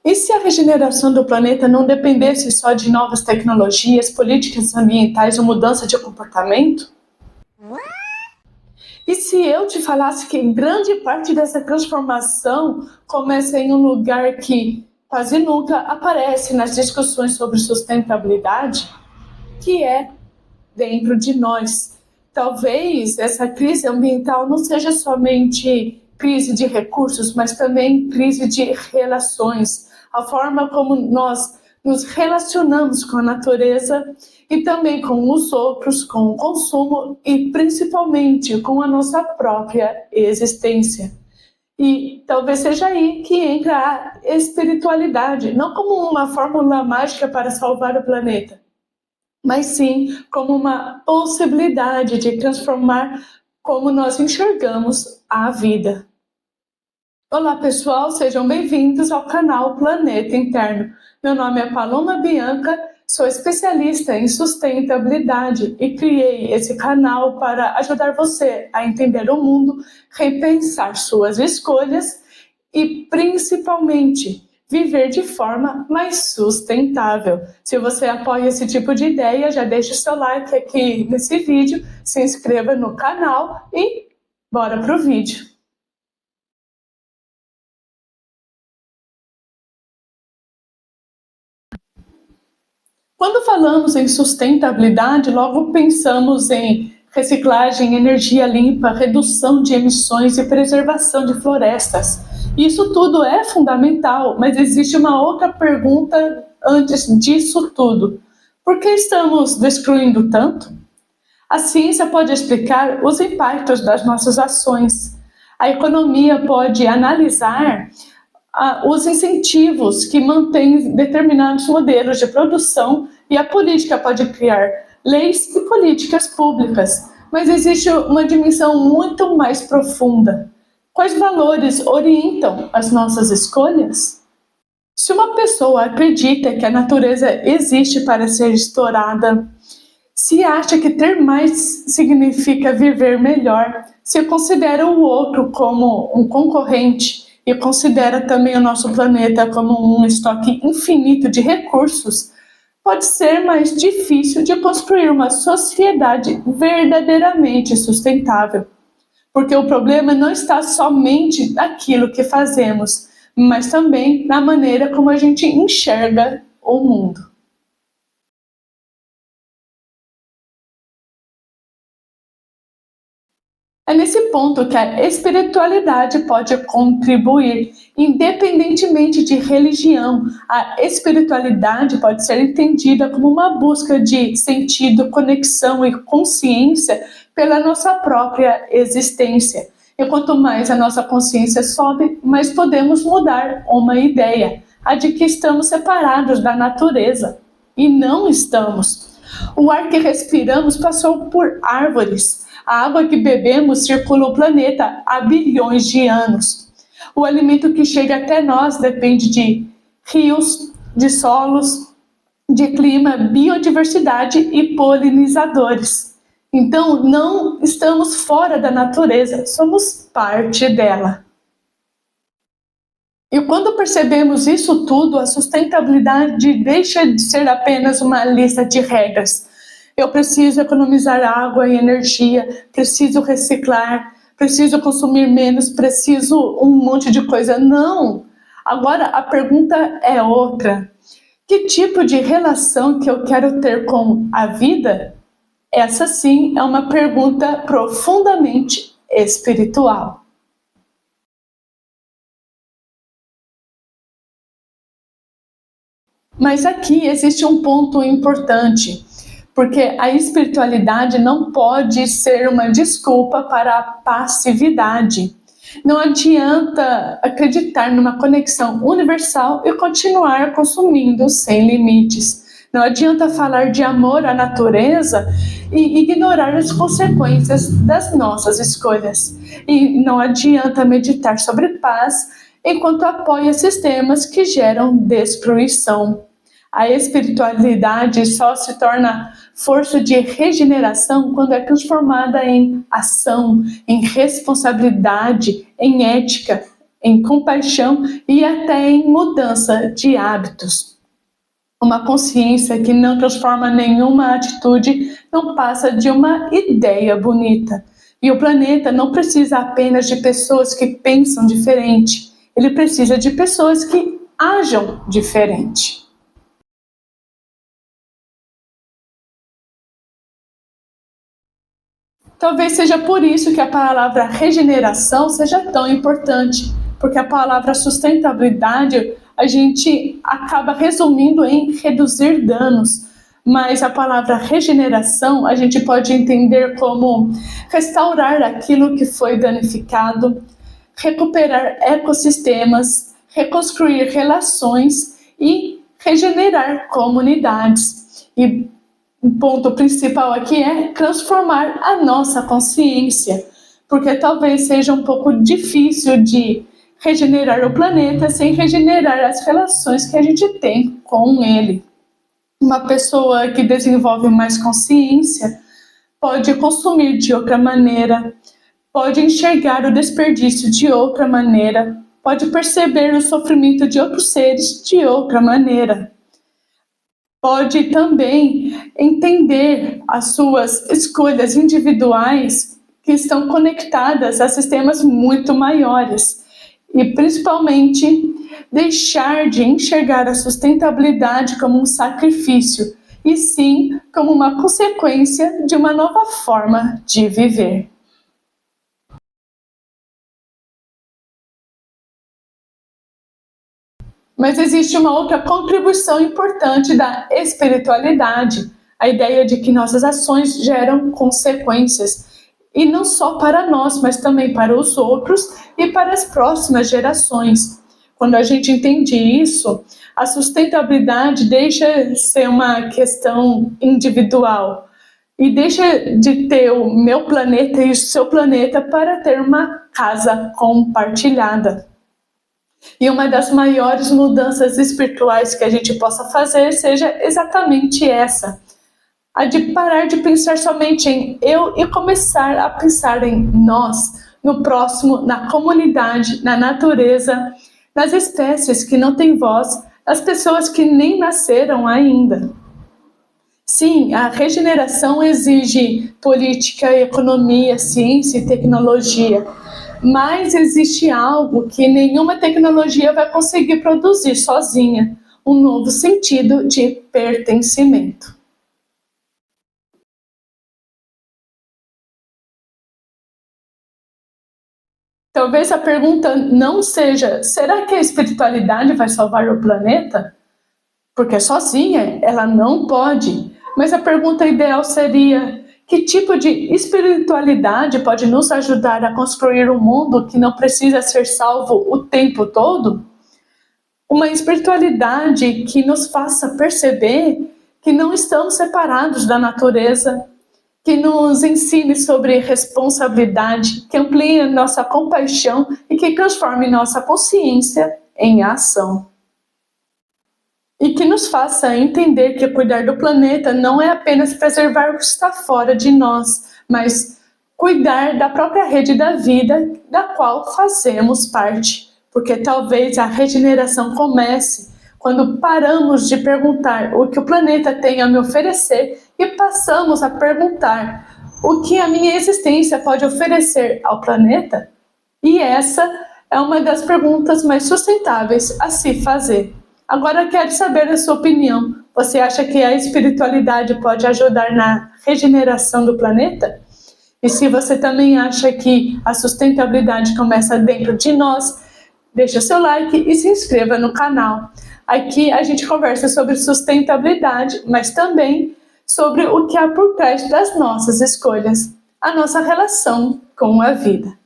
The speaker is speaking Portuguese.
E se a regeneração do planeta não dependesse só de novas tecnologias, políticas ambientais ou mudança de comportamento? E se eu te falasse que grande parte dessa transformação começa em um lugar que quase nunca aparece nas discussões sobre sustentabilidade, que é dentro de nós? Talvez essa crise ambiental não seja somente crise de recursos, mas também crise de relações, a forma como nós nos relacionamos com a natureza e também com os outros, com o consumo e principalmente com a nossa própria existência. E talvez seja aí que entra a espiritualidade, não como uma fórmula mágica para salvar o planeta, mas sim como uma possibilidade de transformar como nós enxergamos a vida. Olá pessoal, sejam bem-vindos ao canal Planeta Interno. Meu nome é Paloma Bianca, sou especialista em sustentabilidade e criei esse canal para ajudar você a entender o mundo, repensar suas escolhas e principalmente viver de forma mais sustentável. Se você apoia esse tipo de ideia, já deixa o seu like aqui nesse vídeo, se inscreva no canal e bora pro vídeo. Quando falamos em sustentabilidade, logo pensamos em reciclagem, energia limpa, redução de emissões e preservação de florestas. Isso tudo é fundamental, mas existe uma outra pergunta antes disso tudo. Por que estamos destruindo tanto? A ciência pode explicar os impactos das nossas ações. A economia pode analisar os incentivos que mantêm determinados modelos de produção e a política pode criar leis e políticas públicas, mas existe uma dimensão muito mais profunda. Quais valores orientam as nossas escolhas? Se uma pessoa acredita que a natureza existe para ser explorada, se acha que ter mais significa viver melhor, se considera o outro como um concorrente, e considera também o nosso planeta como um estoque infinito de recursos, pode ser mais difícil de construir uma sociedade verdadeiramente sustentável. Porque o problema não está somente naquilo que fazemos, mas também na maneira como a gente enxerga o mundo. É nesse ponto que a espiritualidade pode contribuir, independentemente de religião. A espiritualidade pode ser entendida como uma busca de sentido, conexão e consciência pela nossa própria existência. E quanto mais a nossa consciência sobe, mais podemos mudar uma ideia, a de que estamos separados da natureza. E não estamos. O ar que respiramos passou por árvores. A água que bebemos circula o planeta há bilhões de anos. O alimento que chega até nós depende de rios, de solos, de clima, biodiversidade e polinizadores. Então, não estamos fora da natureza, somos parte dela. E quando percebemos isso tudo, a sustentabilidade deixa de ser apenas uma lista de regras. Eu preciso economizar água e energia, preciso reciclar, preciso consumir menos, preciso um monte de coisa. Não! Agora a pergunta é outra. Que tipo de relação que eu quero ter com a vida? Essa sim é uma pergunta profundamente espiritual. Mas aqui existe um ponto importante. Porque a espiritualidade não pode ser uma desculpa para a passividade. Não adianta acreditar numa conexão universal e continuar consumindo sem limites. Não adianta falar de amor à natureza e ignorar as consequências das nossas escolhas. E não adianta meditar sobre paz enquanto apoia sistemas que geram destruição. A espiritualidade só se torna força de regeneração quando é transformada em ação, em responsabilidade, em ética, em compaixão e até em mudança de hábitos. Uma consciência que não transforma nenhuma atitude não passa de uma ideia bonita. E o planeta não precisa apenas de pessoas que pensam diferente, ele precisa de pessoas que ajam diferente. Talvez seja por isso que a palavra regeneração seja tão importante, porque a palavra sustentabilidade a gente acaba resumindo em reduzir danos, mas a palavra regeneração a gente pode entender como restaurar aquilo que foi danificado, recuperar ecossistemas, reconstruir relações e regenerar comunidades. E o ponto principal aqui é transformar a nossa consciência, porque talvez seja um pouco difícil de regenerar o planeta sem regenerar as relações que a gente tem com ele. Uma pessoa que desenvolve mais consciência pode consumir de outra maneira, pode enxergar o desperdício de outra maneira, pode perceber o sofrimento de outros seres de outra maneira. Pode também entender as suas escolhas individuais que estão conectadas a sistemas muito maiores e, principalmente, deixar de enxergar a sustentabilidade como um sacrifício e sim como uma consequência de uma nova forma de viver. Mas existe uma outra contribuição importante da espiritualidade, a ideia de que nossas ações geram consequências, e não só para nós, mas também para os outros e para as próximas gerações. Quando a gente entende isso, a sustentabilidade deixa de ser uma questão individual e deixa de ter o meu planeta e o seu planeta para ter uma casa compartilhada. E uma das maiores mudanças espirituais que a gente possa fazer seja exatamente essa, a de parar de pensar somente em eu e começar a pensar em nós, no próximo, na comunidade, na natureza, nas espécies que não têm voz, nas pessoas que nem nasceram ainda. Sim, a regeneração exige política, economia, ciência e tecnologia. Mas existe algo que nenhuma tecnologia vai conseguir produzir sozinha, um novo sentido de pertencimento. Talvez a pergunta não seja: será que a espiritualidade vai salvar o planeta? Porque sozinha ela não pode. Mas a pergunta ideal seria: que tipo de espiritualidade pode nos ajudar a construir um mundo que não precisa ser salvo o tempo todo? Uma espiritualidade que nos faça perceber que não estamos separados da natureza, que nos ensine sobre responsabilidade, que amplie nossa compaixão e que transforme nossa consciência em ação. E que nos faça entender que cuidar do planeta não é apenas preservar o que está fora de nós, mas cuidar da própria rede da vida da qual fazemos parte. Porque talvez a regeneração comece quando paramos de perguntar o que o planeta tem a me oferecer e passamos a perguntar o que a minha existência pode oferecer ao planeta. E essa é uma das perguntas mais sustentáveis a se fazer. Agora quero saber a sua opinião. Você acha que a espiritualidade pode ajudar na regeneração do planeta? E se você também acha que a sustentabilidade começa dentro de nós, deixe o seu like e se inscreva no canal. Aqui a gente conversa sobre sustentabilidade, mas também sobre o que há por trás das nossas escolhas, a nossa relação com a vida.